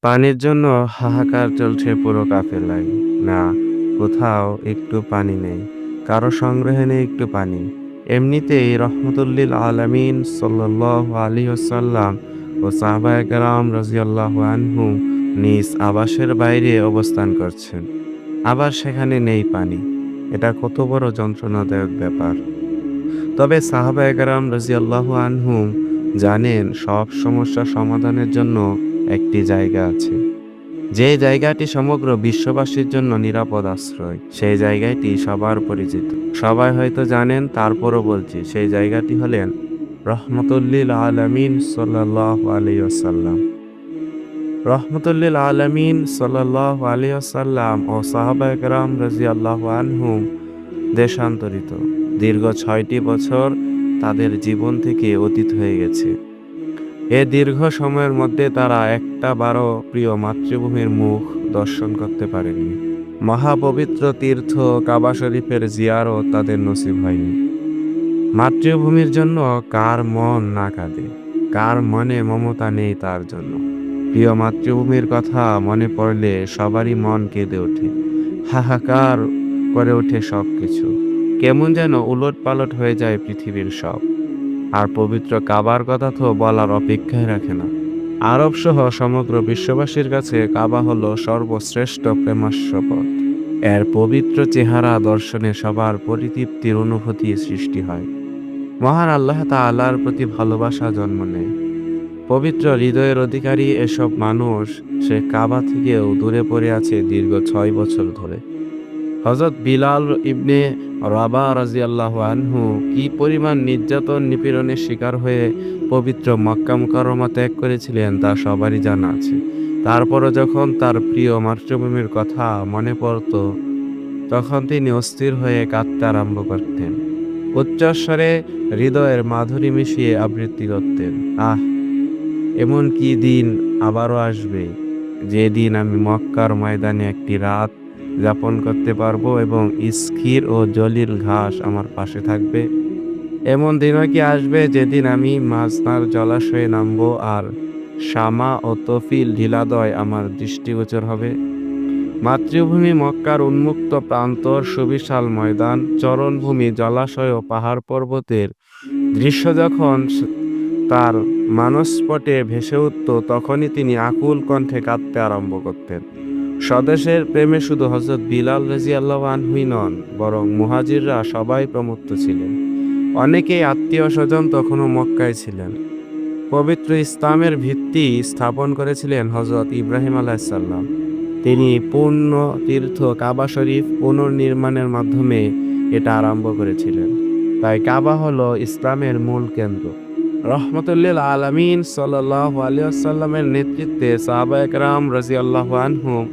পানির জন্য হাহাকার চলছে পুরো কাফেলায়। না, কোথাও একটু পানি নেই, কারো সংগ্রহে নেই একটু পানি। এমনিতেই রহমতুল্লিল আলামিন সাল্লাল্লাহু আলাইহি ওয়াসাল্লাম ও সাহাবায়ে কেরাম রাদিয়াল্লাহু আনহুম নিজ আবাসের বাইরে অবস্থান করছেন, আবার সেখানে নেই পানি। এটা কত বড় যন্ত্রণাদায়ক ব্যাপার। তবে সাহাবায়ে কেরাম রাদিয়াল্লাহু আনহুম জানেন, সব সমস্যা সমাধানের জন্য একটি জায়গা আছে, যে জায়গাটি সমগ্র বিশ্ববাসীর জন্য নিরাপদ আশ্রয়। সেই জায়গাটি সবার পরিচিত, সবাই হয়তো জানেন, তারপরও বলছি, সেই জায়গাটি হলেন রহমতুল্লিল আলামিন সাল্লাল্লাহু আলাইহি ওয়াসাল্লাম। রহমতুল্লিল আলামিন সাল্লাল্লাহু আলাইহি ওয়াসাল্লাম ও সাহাবায়ে কেরাম রাদিয়াল্লাহু আনহুম দেশান্তরিত। দীর্ঘ ৬টি বছর তাদের জীবন থেকে অতীত হয়ে গেছে। এ দীর্ঘ সময়ের মধ্যে তারা একটা বারও প্রিয় মাতৃভূমির মুখ দর্শন করতে পারেনি। মহাপবিত্র তীর্থ কাবা শরীফের জিয়ারত তাদের নসিব হয়নি। মাতৃভূমির জন্য কার মন না কাঁদে, কার মনে মমতা নেই তার জন্য। প্রিয় মাতৃভূমির কথা মনে পড়লে সবারই মন কেঁদে ওঠে, হাহাকার করে ওঠে সবকিছু। কেমন যেন উলটপালট হয়ে যায় পৃথিবীর সব। আর পবিত্র কাবার কথা তো বলার অপেক্ষায় রাখে না। আরব সহ সমগ্র বিশ্ববাসীর কাছে কাবা হলো সর্বশ্রেষ্ঠ প্রেমাস্পদ। এর পবিত্র চেহারা দর্শনে সবার পরিতৃপ্তির অনুভূতি সৃষ্টি হয়। মহান আল্লাহ তাআলার প্রতি ভালোবাসা জন্ম নেয়। পবিত্র হৃদয়ের অধিকারী এসব মানুষ সে কাবা থেকেও দূরে পড়ে আছে দীর্ঘ ৬ বছর ধরে। হযরত বিলাল ইবনে রাবাহ রাদিয়াল্লাহু আনহু কি পরিমাণ নির্যাতন নিপীড়নের শিকার হয়ে পবিত্র মক্কা মুকাররমা ত্যাগ করেছিলেন তা সবারই জানা আছে। তারপরও যখন তার প্রিয় মাতৃভূমির কথা মনে পড়ত, তখন তিনি অস্থির হয়ে কাঁদতে আরম্ভ করতেন। উচ্চস্বরে হৃদয়ের মাধুরী মিশিয়ে আবৃত্তি করতেন, আহ, এমন কি দিন আবারও আসবে, যে দিন আমি মক্কার ময়দানে একটি রাত যাপন করতে পারবো এবং স্থির ও জলিল ঘাস আমার পাশে থাকবে। এমন দিনও কি আসবে যেদিন আমি মাজনার জলাশয়ে নামবো আর শামা ও তফিল ঢিলাদয় আমার দৃষ্টিগোচর হবে। মাতৃভূমি মক্কার উন্মুক্ত প্রান্তর, সুবিশাল ময়দান, চরণভূমি, জলাশয় ও পাহাড় পর্বতের দৃশ্য যখন তার মানসপটে ভেসে উঠত, তখনই তিনি আকুল কণ্ঠে কাঁদতে আরম্ভ করতেন। স্বদেশের প্রেমে শুধু হযরত বিলাল রাদিয়াল্লাহু আনহুই নন, বরং মুহাজিররা সবাই প্রমত্ত ছিলেন। অনেকেই আত্মীয় স্বজন তখনও মক্কায় ছিলেন। পবিত্র ইসলামের ভিত্তি স্থাপন করেছিলেন হযরত ইব্রাহিম আলাইহিস সালাম। তিনি পূর্ণ তীর্থ কাবা শরীফ পুনর্নির্মাণের মাধ্যমে এটা আরম্ভ করেছিলেন। তাই কাবা হলো ইসলামের মূল কেন্দ্র। রহমতুল্লিল আলামিন সাল্লাল্লাহু আলাইহি ওয়াসাল্লামের নেতৃত্বে সাহাবায়ে কেরাম রাদিয়াল্লাহু আনহুম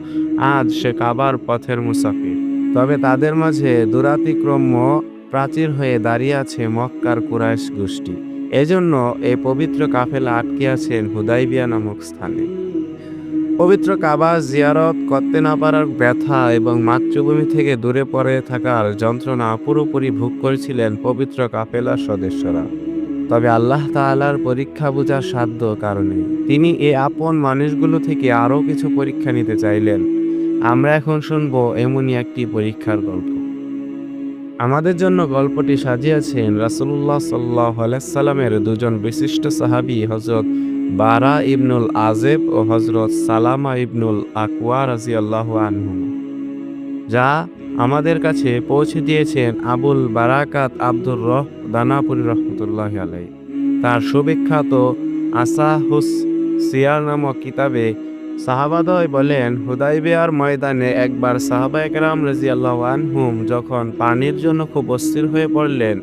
আজ সে কাবার পথের মুসাফির। তবে তাদের মাঝে দুরাতিক্রম্য প্রাচীর হয়ে দাঁড়িয়ে আছে মক্কার কুরাইশ গোষ্ঠী। এজন্য এই পবিত্র কাফেলা আটকে আছেন হুদাইবিয়া নামক স্থানে। পবিত্র কাবা জিয়ারত করতে না পারার ব্যথা এবং মাতৃভূমি থেকে দূরে পড়ে থাকার যন্ত্রণা পুরোপুরি ভোগ করেছিলেন পবিত্র কাফেলার সদস্যরা। তবে আল্লাহ তাআলার পরীক্ষা বোঝার সাধ্য কারণে তিনি এই আপন মানুষগুলো থেকে আরও কিছু পরীক্ষা নিতে চাইলেন। আমরা এখন শুনবো এমনই একটি পরীক্ষার গল্প। আমাদের জন্য গল্পটি সাজিয়েছেন রাসূলুল্লাহ সাল্লাল্লাহু আলাইহি সাল্লামের দুজন বিশিষ্ট সাহাবী হযরত বারা ইবনুল আযিব ও হযরত সালামা ইবনুল আকওয়া রাদিয়াল্লাহু আনহুম, যা আমাদের কাছে পৌঁছে দিয়েছেন আবুল বারাকাত আব্দুর রহ দানাপুরী রহমতুল্লাহি আলাইহি। তার সুবিখ্যাত আসাহুস সিয়ার নামক কিতাবে সাহাবাদ্বয় বলেন, হুদাইবিয়ার ময়দানে একবার সাহাবায়ে কেরাম রাদিয়াল্লাহু আনহুম যখন পানির জন্য খুব অস্থির হয়ে পড়লেন,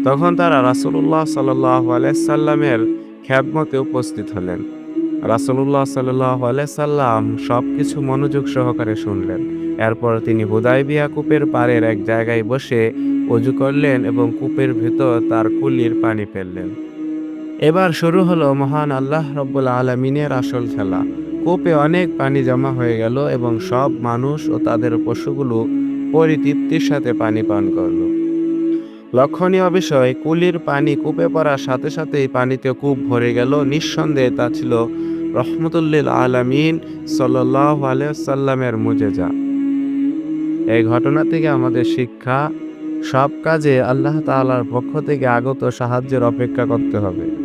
তখন তারা রাসূলুল্লাহ সাল্লাল্লাহু আলাইহি সাল্লামের খেদমতে উপস্থিত হলেন। রাসূলুল্লাহ সাল্লাল্লাহু আলাইহি সাল্লাম সবকিছু মনোযোগ সহকারে শুনলেন। এরপর তিনি হুদাইবিয়া কূপের পাড়ের এক জায়গায় বসে ওযু করলেন এবং কূপের ভেতর তার কুলির পানি ফেললেন। এবার শুরু হলো মহান আল্লাহ রাব্বুল আলামিনের আসল খেলা। কূপে অনেক পানি জমা হয়ে গেল এবং সব মানুষ ও তাদের পশুগুলো পরিতৃপ্তির সাথে পানি পান করল। লক্ষণীয় বিষয়, কুলির পানি কূপে পড়ার সাথে সাথেই পানিতে কূপ ভরে গেল। নিঃসন্দেহে তা ছিল রহমতুল্লিল আলামিন সাল্লাল্লাহু আলাইহি ওয়াসাল্লামের মুজিজা। এই ঘটনা থেকে আমাদের শিক্ষা, সব কাজে আল্লাহ তাআলার পক্ষ থেকে আগত সাহায্যের অপেক্ষা করতে হবে।